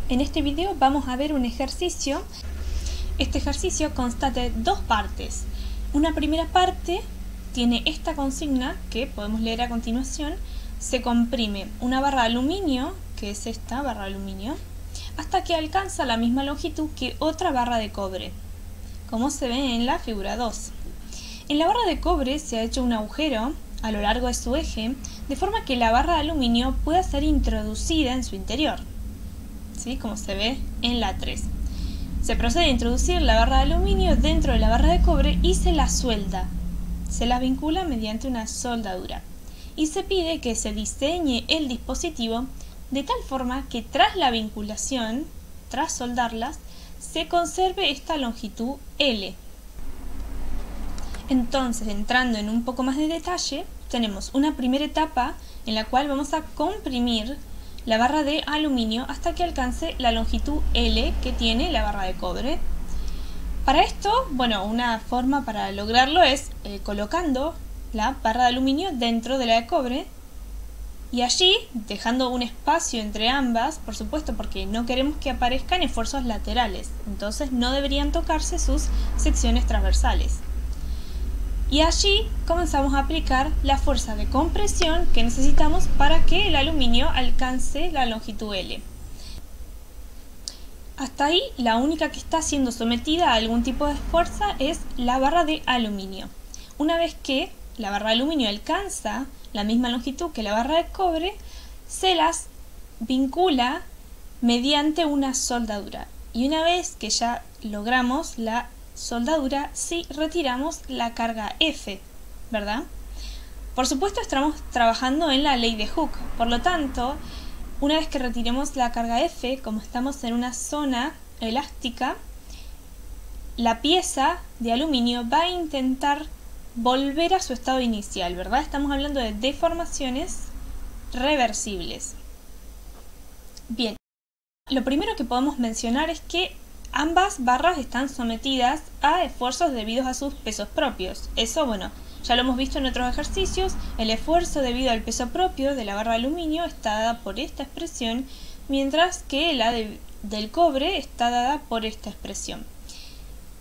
En este video vamos a ver un ejercicio. Este ejercicio consta de dos partes. Una primera parte tiene esta consigna que podemos leer a continuación. Se comprime una barra de aluminio, que es esta barra de aluminio, hasta que alcanza la misma longitud que otra barra de cobre, como se ve en la figura 2. En la barra de cobre se ha hecho un agujero a lo largo de su eje, de forma que la barra de aluminio pueda ser introducida en su interior, ¿sí? Como se ve en la 3. Se procede a introducir la barra de aluminio dentro de la barra de cobre y se la suelda. Se la vincula mediante una soldadura. Y se pide que se diseñe el dispositivo de tal forma que tras la vinculación, tras soldarlas, se conserve esta longitud L. Entonces, entrando en un poco más de detalle, tenemos una primera etapa en la cual vamos a comprimir la barra de aluminio hasta que alcance la longitud L que tiene la barra de cobre. Para esto, una forma para lograrlo es colocando la barra de aluminio dentro de la de cobre y allí dejando un espacio entre ambas, por supuesto, porque no queremos que aparezcan esfuerzos laterales, entonces no deberían tocarse sus secciones transversales. Y allí comenzamos a aplicar la fuerza de compresión que necesitamos para que el aluminio alcance la longitud L. Hasta ahí la única que está siendo sometida a algún tipo de fuerza es la barra de aluminio. Una vez que la barra de aluminio alcanza la misma longitud que la barra de cobre, se las vincula mediante una soldadura. Y una vez que ya logramos la soldadura, sí retiramos la carga F, ¿verdad? Por supuesto estamos trabajando en la ley de Hooke, por lo tanto, una vez que retiremos la carga F, como estamos en una zona elástica, la pieza de aluminio va a intentar volver a su estado inicial, ¿verdad? Estamos hablando de deformaciones reversibles. Bien, lo primero que podemos mencionar es que ambas barras están sometidas a esfuerzos debidos a sus pesos propios. Eso, ya lo hemos visto en otros ejercicios. El esfuerzo debido al peso propio de la barra de aluminio está dada por esta expresión, mientras que la del cobre está dada por esta expresión.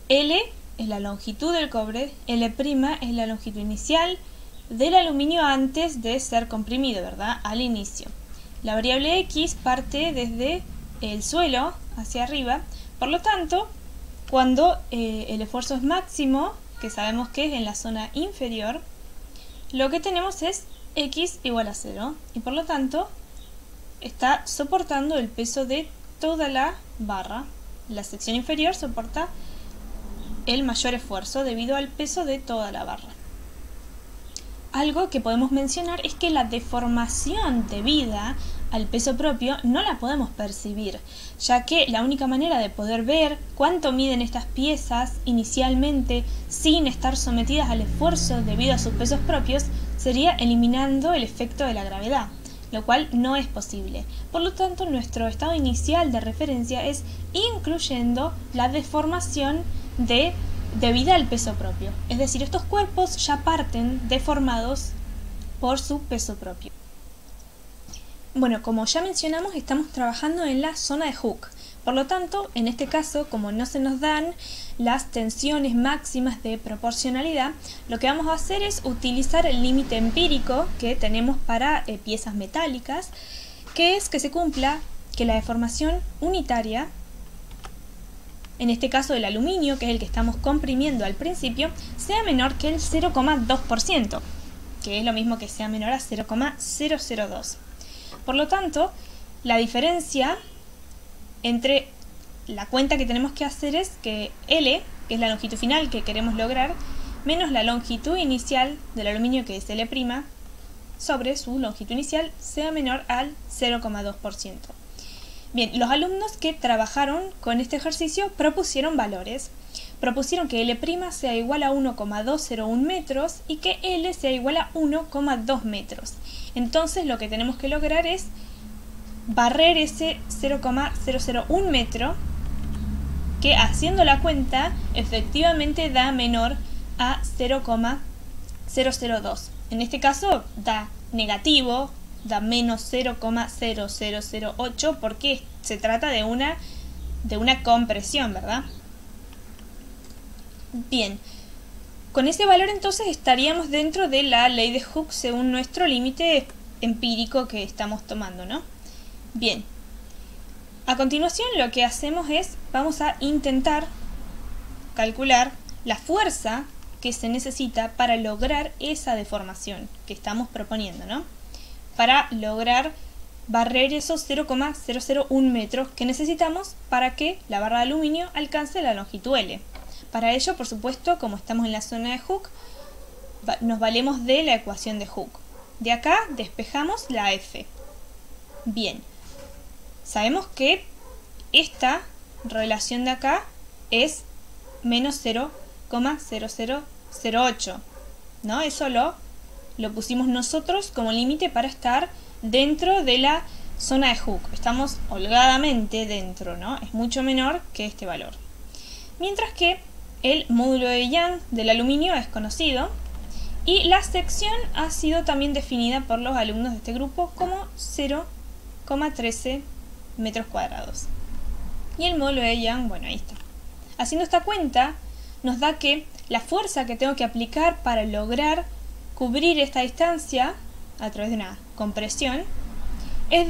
L es la longitud del cobre, L' es la longitud inicial del aluminio antes de ser comprimido, ¿verdad? Al inicio. La variable X parte desde el suelo hacia arriba. Por lo tanto, cuando el esfuerzo es máximo, que sabemos que es en la zona inferior, lo que tenemos es X igual a 0 y por lo tanto está soportando el peso de toda la barra. La sección inferior soporta el mayor esfuerzo debido al peso de toda la barra. Algo que podemos mencionar es que la deformación debida al peso propio no la podemos percibir, ya que la única manera de poder ver cuánto miden estas piezas inicialmente sin estar sometidas al esfuerzo debido a sus pesos propios sería eliminando el efecto de la gravedad, lo cual no es posible. Por lo tanto, nuestro estado inicial de referencia es incluyendo la deformación debida al peso propio. Es decir, estos cuerpos ya parten deformados por su peso propio. Como ya mencionamos, estamos trabajando en la zona de Hooke. Por lo tanto, en este caso, como no se nos dan las tensiones máximas de proporcionalidad, lo que vamos a hacer es utilizar el límite empírico que tenemos para piezas metálicas, que es que se cumpla que la deformación unitaria, en este caso del aluminio, que es el que estamos comprimiendo al principio, sea menor que el 0,2%, que es lo mismo que sea menor a 0,002. Por lo tanto, la diferencia entre la cuenta que tenemos que hacer es que L, que es la longitud final que queremos lograr, menos la longitud inicial del aluminio, que es L', sobre su longitud inicial, sea menor al 0,2%. Bien, los alumnos que trabajaron con este ejercicio propusieron valores. Propusieron que L' sea igual a 1,201 metros y que L sea igual a 1,2 metros. Entonces lo que tenemos que lograr es barrer ese 0,001 metro, que haciendo la cuenta efectivamente da menor a 0,002. En este caso da negativo da menos 0,0008 porque se trata de una compresión, ¿verdad? Bien, con ese valor entonces estaríamos dentro de la ley de Hooke según nuestro límite empírico que estamos tomando, ¿no? Bien, a continuación lo que hacemos es, vamos a intentar calcular la fuerza que se necesita para lograr esa deformación que estamos proponiendo, ¿no? Para lograr barrer esos 0,001 metros que necesitamos para que la barra de aluminio alcance la longitud L. Para ello, por supuesto, como estamos en la zona de Hooke, nos valemos de la ecuación de Hooke. De acá despejamos la F. Bien, sabemos que esta relación de acá es menos 0,0008, ¿no? Eso lo pusimos nosotros como límite para estar dentro de la zona de Hooke. Estamos holgadamente dentro, ¿no? Es mucho menor que este valor. Mientras que el módulo de Young del aluminio es conocido y la sección ha sido también definida por los alumnos de este grupo como 0,13 metros cuadrados. Y el módulo de Young, bueno, ahí está. Haciendo esta cuenta, nos da que la fuerza que tengo que aplicar para lograr cubrir esta distancia a través de una compresión es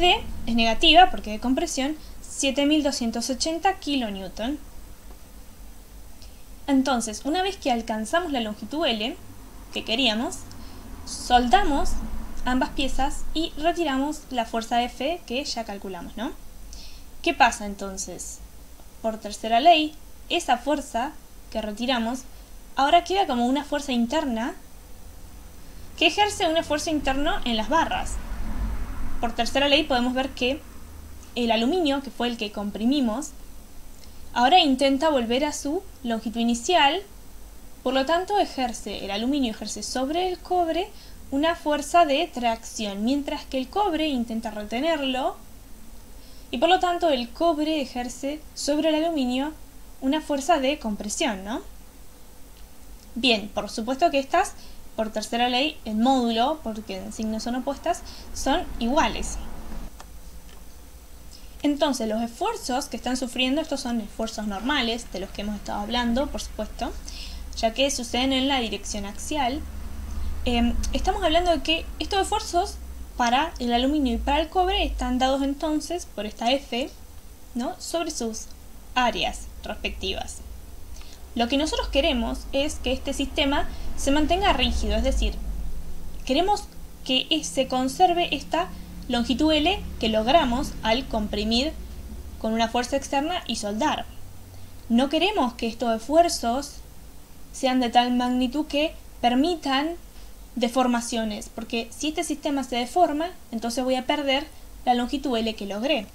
negativa, porque de compresión, 7280 kN. Entonces, una vez que alcanzamos la longitud L que queríamos, soldamos ambas piezas y retiramos la fuerza F que ya calculamos, ¿no? ¿Qué pasa entonces? Por tercera ley, esa fuerza que retiramos ahora queda como una fuerza interna que ejerce un esfuerzo interno en las barras. Por tercera ley podemos ver que el aluminio, que fue el que comprimimos, ahora intenta volver a su longitud inicial, por lo tanto el aluminio ejerce sobre el cobre una fuerza de tracción, mientras que el cobre intenta retenerlo y por lo tanto el cobre ejerce sobre el aluminio una fuerza de compresión, ¿no? Bien, por supuesto que estas, por tercera ley, el módulo, porque en signo son opuestas, son iguales. Entonces, los esfuerzos que están sufriendo, estos son esfuerzos normales, de los que hemos estado hablando, por supuesto, ya que suceden en la dirección axial. Estamos hablando de que estos esfuerzos para el aluminio y para el cobre están dados entonces por esta F, ¿no?, sobre sus áreas respectivas. Lo que nosotros queremos es que este sistema se mantenga rígido, es decir, queremos que se conserve esta longitud L que logramos al comprimir con una fuerza externa y soldar. No queremos que estos esfuerzos sean de tal magnitud que permitan deformaciones, porque si este sistema se deforma, entonces voy a perder la longitud L que logré.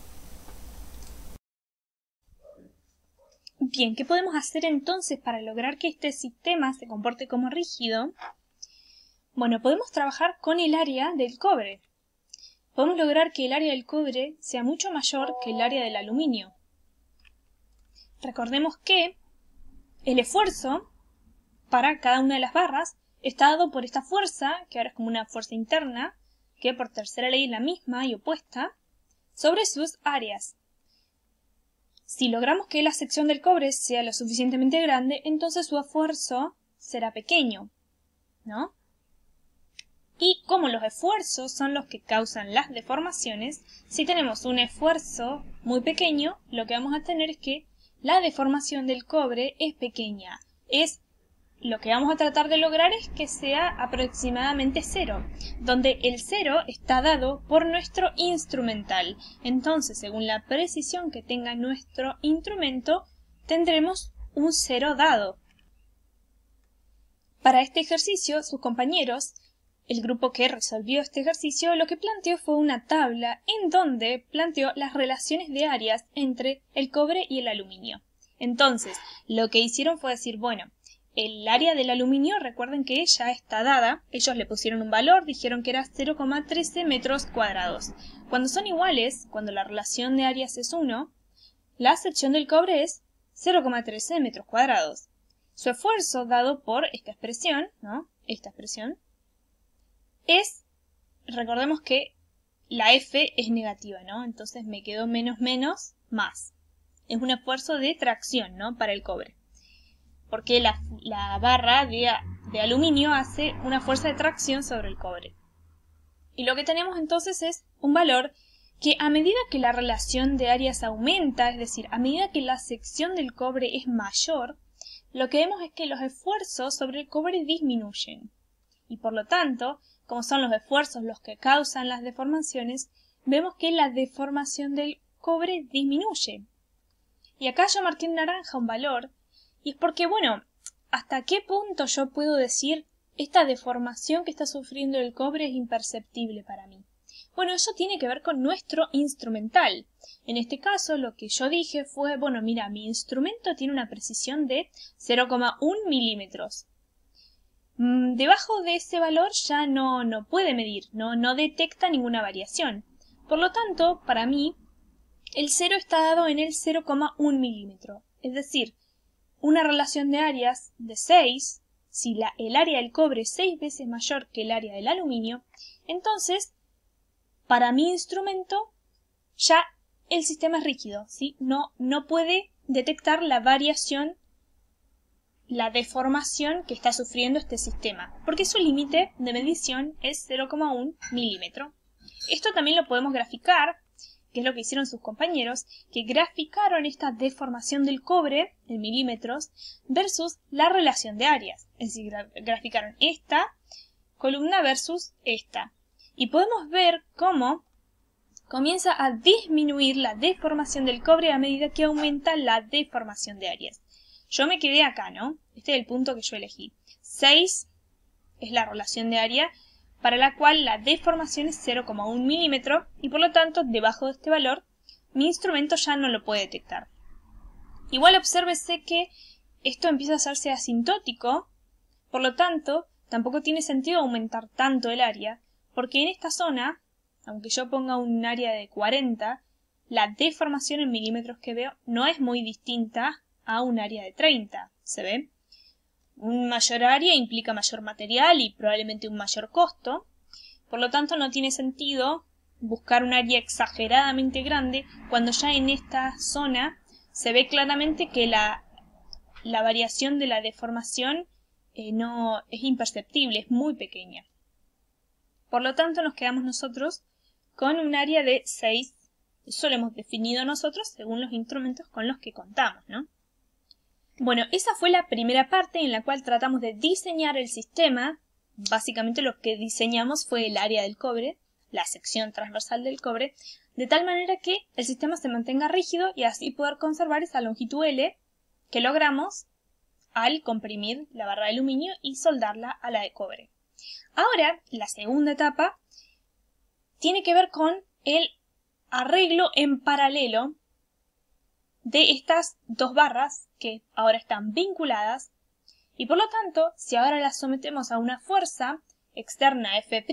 Bien, ¿qué podemos hacer entonces para lograr que este sistema se comporte como rígido? Bueno, podemos trabajar con el área del cobre. Podemos lograr que el área del cobre sea mucho mayor que el área del aluminio. Recordemos que el esfuerzo para cada una de las barras está dado por esta fuerza, que ahora es como una fuerza interna, que por tercera ley es la misma y opuesta, sobre sus áreas. Si logramos que la sección del cobre sea lo suficientemente grande, entonces su esfuerzo será pequeño, ¿no? Y como los esfuerzos son los que causan las deformaciones, si tenemos un esfuerzo muy pequeño, lo que vamos a tener es que la deformación del cobre es pequeña. Lo que vamos a tratar de lograr es que sea aproximadamente 0, donde el 0 está dado por nuestro instrumental. Entonces, según la precisión que tenga nuestro instrumento, tendremos un 0 dado. Para este ejercicio, sus compañeros, el grupo que resolvió este ejercicio, lo que planteó fue una tabla en donde planteó las relaciones de áreas entre el cobre y el aluminio. Entonces, lo que hicieron fue decir, bueno, el área del aluminio, recuerden que ya está dada, ellos le pusieron un valor, dijeron que era 0,13 metros cuadrados. Cuando son iguales, cuando la relación de áreas es 1, la sección del cobre es 0,13 metros cuadrados. Su esfuerzo dado por esta expresión, ¿no?, esta expresión, recordemos que la F es negativa, ¿no? Entonces me quedó menos menos más. Es un esfuerzo de tracción, ¿no? Para el cobre. Porque la barra de aluminio hace una fuerza de tracción sobre el cobre. Y lo que tenemos entonces es un valor que a medida que la relación de áreas aumenta, es decir, a medida que la sección del cobre es mayor, lo que vemos es que los esfuerzos sobre el cobre disminuyen. Y por lo tanto, como son los esfuerzos los que causan las deformaciones, vemos que la deformación del cobre disminuye. Y acá yo marqué en naranja un valor, y es porque, bueno, ¿hasta qué punto yo puedo decir esta deformación que está sufriendo el cobre es imperceptible para mí? Bueno, eso tiene que ver con nuestro instrumental. En este caso, lo que yo dije fue, bueno, mira, mi instrumento tiene una precisión de 0,1 milímetros. Debajo de ese valor ya no puede medir, no detecta ninguna variación. Por lo tanto, para mí, el 0 está dado en el 0,1 milímetro. Es decir, una relación de áreas de 6, si el área del cobre es 6 veces mayor que el área del aluminio, entonces, para mi instrumento, ya el sistema es rígido, ¿sí? No puede detectar la variación, la deformación que está sufriendo este sistema, porque su límite de medición es 0,1 milímetro. Esto también lo podemos graficar, que es lo que hicieron sus compañeros, que graficaron esta deformación del cobre en milímetros versus la relación de áreas. Es decir, graficaron esta columna versus esta. Y podemos ver cómo comienza a disminuir la deformación del cobre a medida que aumenta la deformación de áreas. Yo me quedé acá, ¿no? Este es el punto que yo elegí. 6 es la relación de área para la cual la deformación es 0,1 milímetro y por lo tanto, debajo de este valor, mi instrumento ya no lo puede detectar. Igual obsérvese que esto empieza a hacerse asintótico, por lo tanto, tampoco tiene sentido aumentar tanto el área, porque en esta zona, aunque yo ponga un área de 40, la deformación en milímetros que veo no es muy distinta a un área de 30, ¿se ve? Un mayor área implica mayor material y probablemente un mayor costo, por lo tanto no tiene sentido buscar un área exageradamente grande cuando ya en esta zona se ve claramente que la variación de la deformación no es imperceptible, es muy pequeña. Por lo tanto nos quedamos nosotros con un área de 6, eso lo hemos definido nosotros según los instrumentos con los que contamos, ¿no? Bueno, esa fue la primera parte en la cual tratamos de diseñar el sistema. Básicamente lo que diseñamos fue el área del cobre, la sección transversal del cobre, de tal manera que el sistema se mantenga rígido y así poder conservar esa longitud L que logramos al comprimir la barra de aluminio y soldarla a la de cobre. Ahora, la segunda etapa tiene que ver con el arreglo en paralelo de estas dos barras que ahora están vinculadas y por lo tanto, si ahora las sometemos a una fuerza externa F',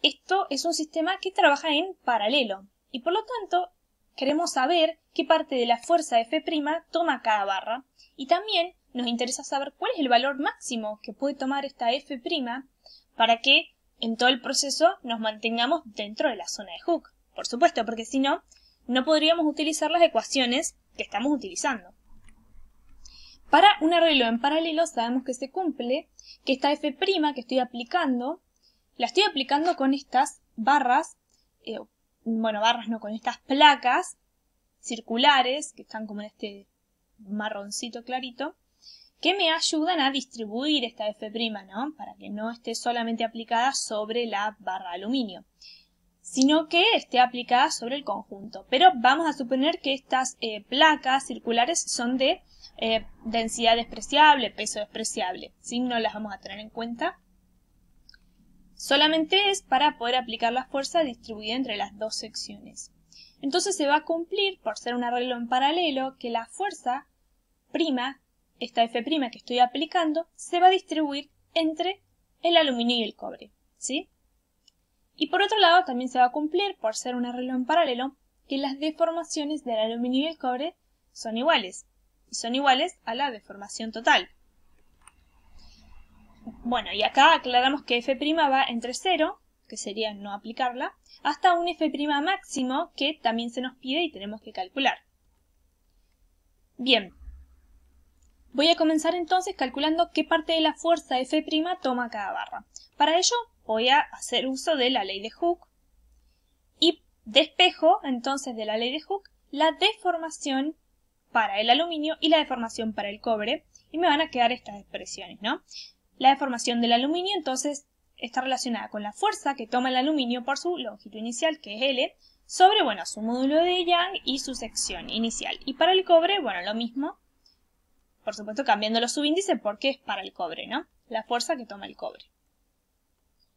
esto es un sistema que trabaja en paralelo y por lo tanto queremos saber qué parte de la fuerza F' toma cada barra y también nos interesa saber cuál es el valor máximo que puede tomar esta F' para que en todo el proceso nos mantengamos dentro de la zona de Hooke. Por supuesto, porque si no, no podríamos utilizar las ecuaciones que estamos utilizando. Para un arreglo en paralelo sabemos que se cumple que esta F' que estoy aplicando, la estoy aplicando con estas barras, barras no, con estas placas circulares que están como en este marroncito clarito, que me ayudan a distribuir esta F', ¿no? Para que no esté solamente aplicada sobre la barra de aluminio, sino que esté aplicada sobre el conjunto. Pero vamos a suponer que estas placas circulares son de densidad despreciable, peso despreciable, ¿sí? No las vamos a tener en cuenta. Solamente es para poder aplicar la fuerza distribuida entre las dos secciones. Entonces se va a cumplir, por ser un arreglo en paralelo, que la fuerza prima, esta F' que estoy aplicando, se va a distribuir entre el aluminio y el cobre, ¿sí? Y por otro lado también se va a cumplir, por ser un arreglo en paralelo, que las deformaciones del aluminio y el cobre son iguales. Y son iguales a la deformación total. Bueno, y acá aclaramos que F' va entre 0, que sería no aplicarla, hasta un F' máximo que también se nos pide y tenemos que calcular. Bien, voy a comenzar entonces calculando qué parte de la fuerza F' toma cada barra. Para ello voy a hacer uso de la ley de Hooke y despejo entonces de la ley de Hooke la deformación para el aluminio y la deformación para el cobre, y me van a quedar estas expresiones, ¿no? La deformación del aluminio entonces está relacionada con la fuerza que toma el aluminio por su longitud inicial, que es L, sobre, bueno, su módulo de Young y su sección inicial. Y para el cobre, bueno, lo mismo, por supuesto cambiando los subíndices porque es para el cobre, ¿no? La fuerza que toma el cobre.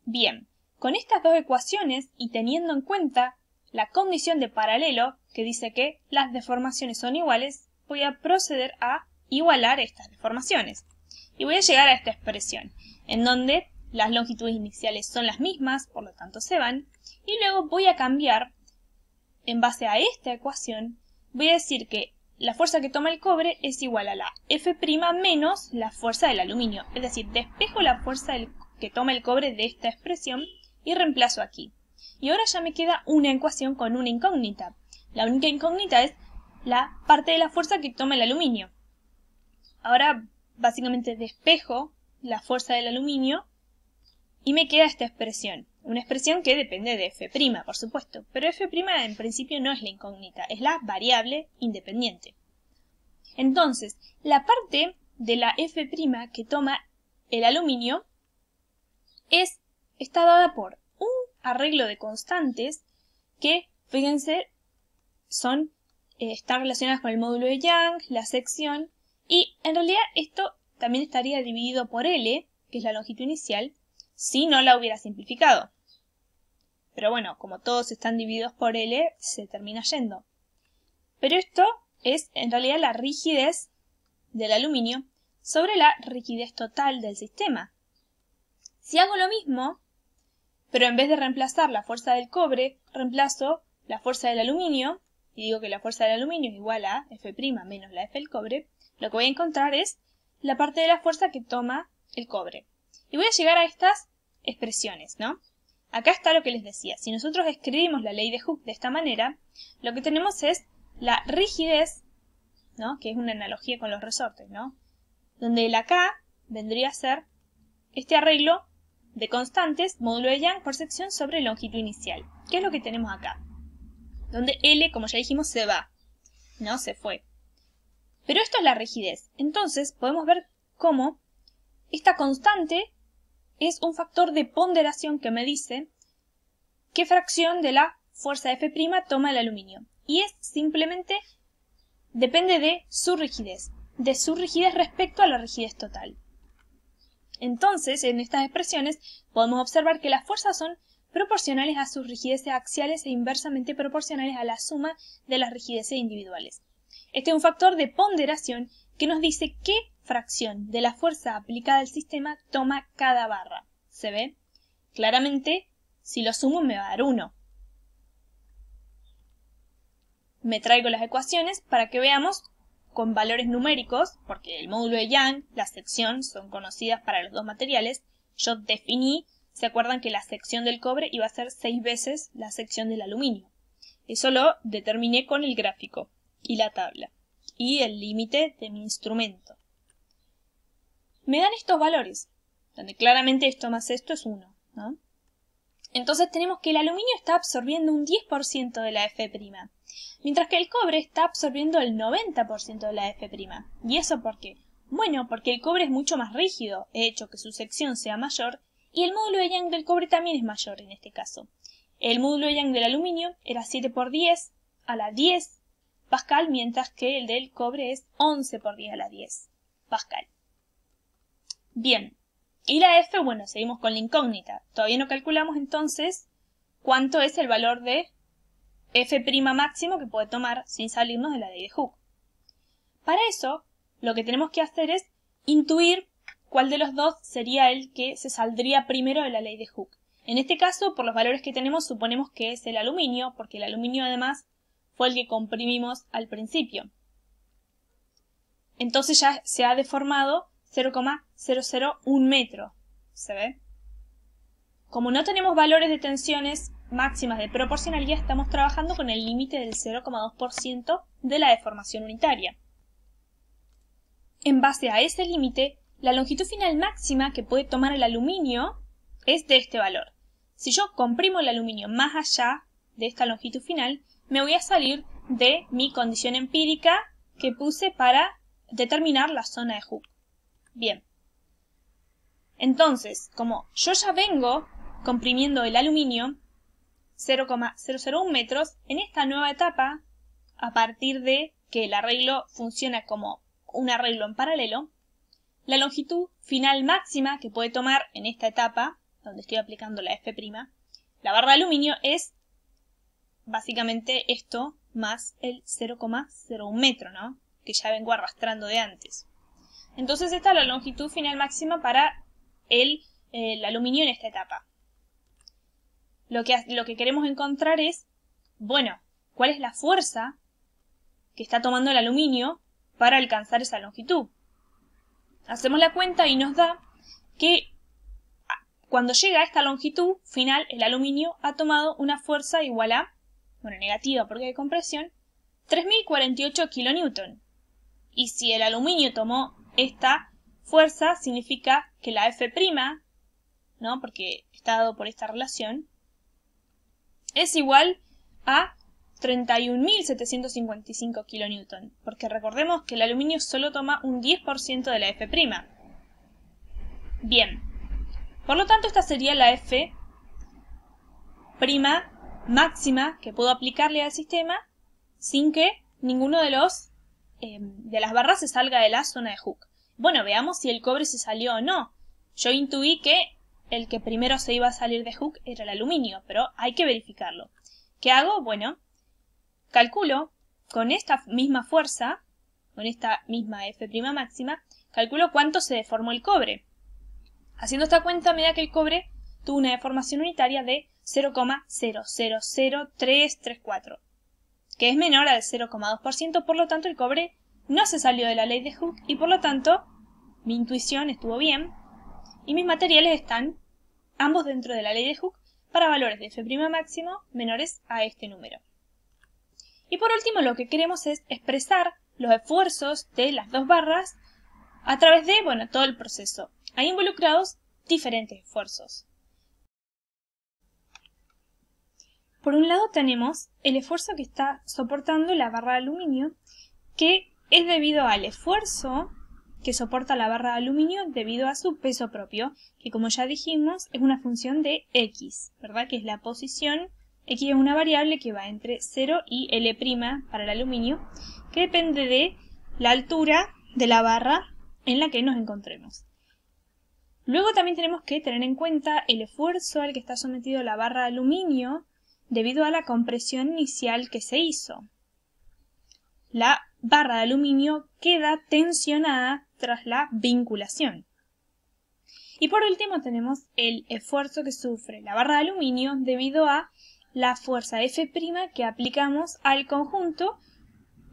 Bien, con estas dos ecuaciones y teniendo en cuenta la condición de paralelo, que dice que las deformaciones son iguales, voy a proceder a igualar estas deformaciones. Y voy a llegar a esta expresión, en donde las longitudes iniciales son las mismas, por lo tanto se van, y luego voy a cambiar, en base a esta ecuación, voy a decir que la fuerza que toma el cobre es igual a la F' menos la fuerza del aluminio, es decir, despejo la fuerza que toma el cobre de esta expresión y reemplazo aquí. Y ahora ya me queda una ecuación con una incógnita. La única incógnita es la parte de la fuerza que toma el aluminio. Ahora básicamente despejo la fuerza del aluminio y me queda esta expresión. Una expresión que depende de F', por supuesto, pero F' en principio no es la incógnita, es la variable independiente. Entonces, la parte de la F' que toma el aluminio está dada por un arreglo de constantes que, fíjense, están relacionadas con el módulo de Young, la sección, y en realidad esto también estaría dividido por L, que es la longitud inicial, si no la hubiera simplificado. Pero bueno, como todos están divididos por L, se termina yendo. Pero esto es en realidad la rigidez del aluminio sobre la rigidez total del sistema. Si hago lo mismo, pero en vez de reemplazar la fuerza del cobre, reemplazo la fuerza del aluminio, y digo que la fuerza del aluminio es igual a F' menos la F del cobre, lo que voy a encontrar es la parte de la fuerza que toma el cobre. Y voy a llegar a estas expresiones, ¿no? Acá está lo que les decía. Si nosotros escribimos la ley de Hooke de esta manera, lo que tenemos es la rigidez, ¿no? Que es una analogía con los resortes, ¿no? Donde el K vendría a ser este arreglo de constantes, módulo de Young por sección sobre longitud inicial. ¿Qué es lo que tenemos acá? Donde L, como ya dijimos, se va, ¿no? Se fue. Pero esto es la rigidez. Entonces podemos ver cómo esta constante es un factor de ponderación que me dice qué fracción de la fuerza F' toma el aluminio. Y es simplemente, depende de su rigidez respecto a la rigidez total. Entonces, en estas expresiones podemos observar que las fuerzas son proporcionales a sus rigideces axiales e inversamente proporcionales a la suma de las rigideces individuales. Este es un factor de ponderación que nos dice qué fracción de la fuerza aplicada al sistema toma cada barra. ¿Se ve? Claramente, si lo sumo me va a dar 1. Me traigo las ecuaciones para que veamos con valores numéricos, porque el módulo de Young, la sección, son conocidas para los dos materiales. Yo definí, ¿se acuerdan que la sección del cobre iba a ser 6 veces la sección del aluminio? Eso lo determiné con el gráfico y la tabla y el límite de mi instrumento. Me dan estos valores, donde claramente esto más esto es 1, ¿no? Entonces tenemos que el aluminio está absorbiendo un 10% de la F', mientras que el cobre está absorbiendo el 90% de la F'. ¿Y eso por qué? Bueno, porque el cobre es mucho más rígido, he hecho que su sección sea mayor, y el módulo de Young del cobre también es mayor en este caso. El módulo de Young del aluminio era 7 por 10 a la 10 pascal, mientras que el del cobre es 11 por 10 a la 10 pascal. Bien, y la F, bueno, seguimos con la incógnita. Todavía no calculamos entonces cuánto es el valor de F' máximo que puede tomar sin salirnos de la ley de Hooke. Para eso, lo que tenemos que hacer es intuir cuál de los dos sería el que se saldría primero de la ley de Hooke. En este caso, por los valores que tenemos, suponemos que es el aluminio, porque el aluminio además fue el que comprimimos al principio. Entonces ya se ha deformado 0,001 metro. ¿Se ve? como no tenemos valores de tensiones máximas de proporcionalidad, estamos trabajando con el límite del 0,2% de la deformación unitaria. En base a ese límite, la longitud final máxima que puede tomar el aluminio es de este valor. Si yo comprimo el aluminio más allá de esta longitud final, me voy a salir de mi condición empírica que puse para determinar la zona de Hooke. Bien. Entonces, como yo ya vengo comprimiendo el aluminio 0,001 metros, en esta nueva etapa, a partir de que el arreglo funciona como un arreglo en paralelo, la longitud final máxima que puede tomar en esta etapa, donde estoy aplicando la F', la barra de aluminio es básicamente esto más el 0,01 metro, ¿no? Que ya vengo arrastrando de antes. Entonces esta es la longitud final máxima para el aluminio en esta etapa. Lo que queremos encontrar es, bueno, ¿cuál es la fuerza que está tomando el aluminio para alcanzar esa longitud? Hacemos la cuenta y nos da que cuando llega a esta longitud final, el aluminio ha tomado una fuerza igual a, bueno, negativa porque hay compresión, 3048 kN. Y si el aluminio tomó esta fuerza, significa que la F', ¿no? Porque está dado por esta relación, es igual a 31.755 kN, porque recordemos que el aluminio solo toma un 10% de la F'. Bien, por lo tanto esta sería la F' máxima que puedo aplicarle al sistema sin que ninguno de las barras se salga de la zona de Hooke. Bueno, veamos si el cobre se salió o no. Yo intuí que el que primero se iba a salir de Hooke era el aluminio, pero hay que verificarlo. ¿Qué hago? Bueno, calculo con esta misma fuerza, con esta misma F' máxima, calculo cuánto se deformó el cobre. Haciendo esta cuenta me da que el cobre tuvo una deformación unitaria de 0,000334, que es menor al 0,2%, por lo tanto el cobre no se salió de la ley de Hooke y por lo tanto mi intuición estuvo bien y mis materiales están ambos dentro de la ley de Hooke para valores de F' máximo menores a este número. Y por último lo que queremos es expresar los esfuerzos de las dos barras a través de, bueno, todo el proceso. Hay involucrados diferentes esfuerzos. Por un lado tenemos el esfuerzo que está soportando la barra de aluminio, que es debido al esfuerzo que soporta la barra de aluminio debido a su peso propio, que como ya dijimos es una función de X, ¿verdad? Que es la posición. X es una variable que va entre 0 y L' para el aluminio, que depende de la altura de la barra en la que nos encontremos. Luego también tenemos que tener en cuenta el esfuerzo al que está sometido la barra de aluminio debido a la compresión inicial que se hizo. La barra de aluminio queda tensionada tras la vinculación. Y por último tenemos el esfuerzo que sufre la barra de aluminio debido a la fuerza F' que aplicamos al conjunto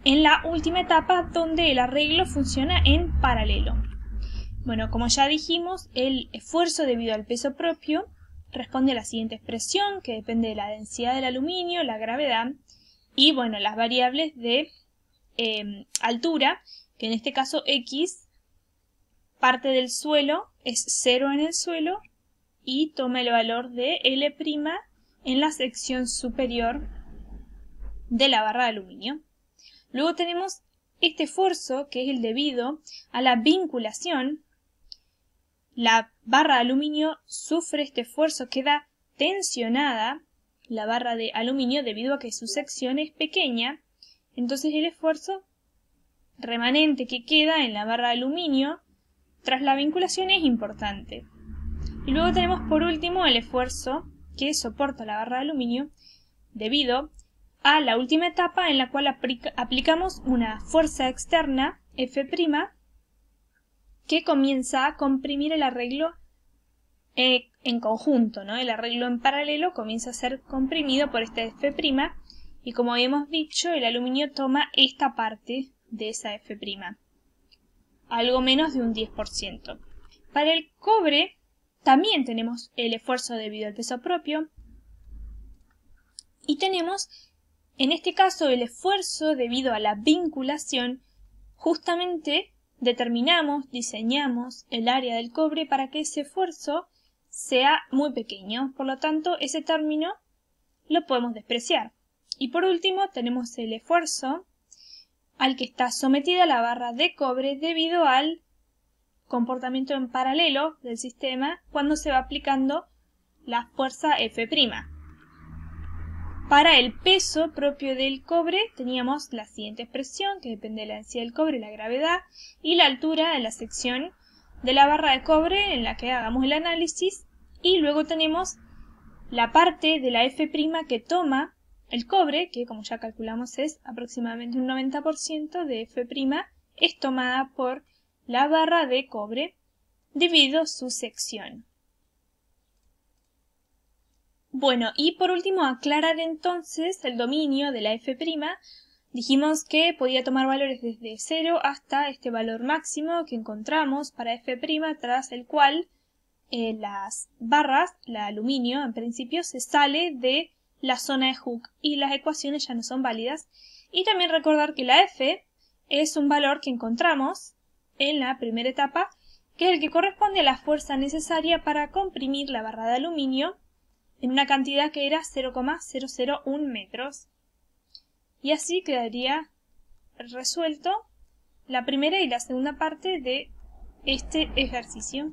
en la última etapa donde el arreglo funciona en paralelo. Bueno, como ya dijimos, el esfuerzo debido al peso propio responde a la siguiente expresión, que depende de la densidad del aluminio, la gravedad y, bueno, las variables de altura, que en este caso X parte del suelo, es 0 en el suelo y toma el valor de L' en la sección superior de la barra de aluminio. Luego tenemos este esfuerzo, que es el debido a la vinculación. La barra de aluminio sufre este esfuerzo, queda tensionada la barra de aluminio debido a que su sección es pequeña, entonces el esfuerzo remanente que queda en la barra de aluminio tras la vinculación es importante. Y luego tenemos por último el esfuerzo que soporta la barra de aluminio debido a la última etapa en la cual aplicamos una fuerza externa, F', que comienza a comprimir el arreglo en conjunto, ¿no? El arreglo en paralelo comienza a ser comprimido por esta F', y como habíamos dicho, el aluminio toma esta parte de esa F', algo menos de un 10%. Para el cobre También tenemos el esfuerzo debido al peso propio. Y tenemos, en este caso, el esfuerzo debido a la vinculación. Justamente determinamos, diseñamos el área del cobre para que ese esfuerzo sea muy pequeño. Por lo tanto, ese término lo podemos despreciar. Y por último, tenemos el esfuerzo al que está sometida la barra de cobre debido al comportamiento en paralelo del sistema cuando se va aplicando la fuerza F'. Para el peso propio del cobre teníamos la siguiente expresión, que depende de la densidad del cobre, la gravedad, y la altura de la sección de la barra de cobre en la que hagamos el análisis, y luego tenemos la parte de la F' que toma el cobre, que como ya calculamos es aproximadamente un 90% de F', es tomada por la barra de cobre dividido su sección. Bueno, y por último aclarar entonces el dominio de la F'. Dijimos que podía tomar valores desde 0 hasta este valor máximo que encontramos para F', tras el cual las barras, el aluminio en principio, se sale de la zona de Hooke y las ecuaciones ya no son válidas. Y también recordar que la F es un valor que encontramos en la primera etapa, que es el que corresponde a la fuerza necesaria para comprimir la barra de aluminio en una cantidad que era 0,001 metros. Y así quedaría resuelto la primera y la segunda parte de este ejercicio.